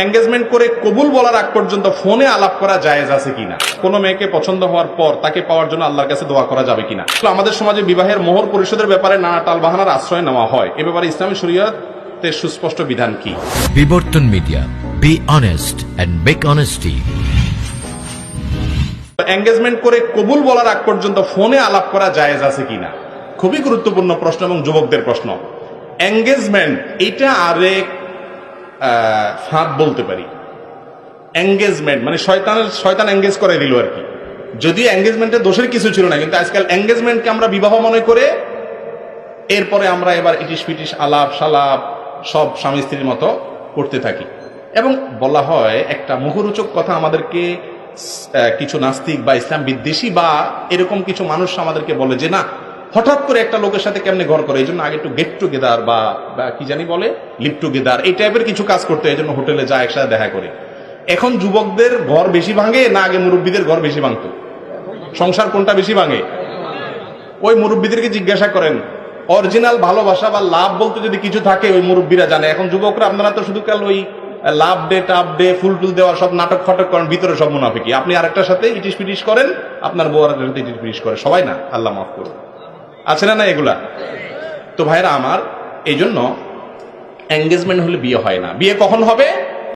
Engagement করে কবুল বলার আগ পর্যন্ত ফোনে আলাপ করা জায়েজ আছে কিনা, কোনো মেয়েকে পছন্দ হওয়ার পর তাকে পাওয়ার জন্য আল্লাহর কাছে দোয়া করা যাবে কিনা। আমাদের সমাজে বিবাহের মোহর পরিশোধের ব্যাপারে নানা টালবাহানার আশ্রয় নেওয়া হয়, এ ব্যাপারে ইসলামী শরীয়তের সুস্পষ্ট বিধান কি? বিবর্তন media, be honest and make honesty. Engagement করে কবুল বলার আগ পর্যন্ত ফোনে আলাপ করা জায়েজ আছে কিনা, খুবই গুরুত্বপূর্ণ প্রশ্ন এবং যুবকদের প্রশ্ন। এঙ্গেজমেন্ট এটা আরেক ফাঁদ বলতে পারি। এঙ্গেজমেন্ট মানে শয়তান এঙ্গেজ করে দিল আর কি। যদিও এঙ্গেজমেন্টের দোষের কিছু ছিল না, কিন্তু আজকাল এঙ্গেজমেন্টকে আমরা বিবাহ মনে করে এরপরে আমরা এবার ইটিস পিটিস আলাপ সালাপ সব স্বামী স্ত্রীর মতো করতে থাকি। এবং বলা হয় একটা মুখরোচক কথা আমাদেরকে কিছু নাস্তিক বা ইসলাম বিদ্বেষী বা এরকম কিছু মানুষ আমাদেরকে বলে যে না, হঠাৎ করে একটা লোকের সাথে কেমনে ঘর করে, এই জন্য আগে একটু গেট টুগেদার বা কি জানি বলে লিভ টুগেদার এই টাইপের কিছু কাজ করতে, এই জন্য হোটেলে যায় একসাথে দেখা করে। এখন যুবকদের ঘর বেশি ভাঙে না আগে মুরব্বীদের ঘর বেশি ভাঙতো? সংসার কোনটা বেশি ভাঙে? ওই মুরব্বীদেরকে জিজ্ঞাসা করেন, অরিজিনাল ভালোবাসা বা লাভ বলতে যদি কিছু থাকে ওই মুরব্বীরা জানে। এখন যুবকরা আপনারা তো শুধু কাল ওই লাভ ডে টাপ ডে ফুল টুল দেওয়ার সব নাটক ফাটক করেন, ভিতরে সব মুনাফিকি। আপনি আরেকটার সাথে ইটিস পিটিস করেন, আপনার বউ আরেকটার সাথে ইটিস পিটিস করে, সবাই না, আল্লাহ মাফ করুন, আছে না এগুলা? তো ভাইরা আমার, এই জন্য এঙ্গেজমেন্ট হলে বিয়ে হয় না। বিয়ে কখন হবে?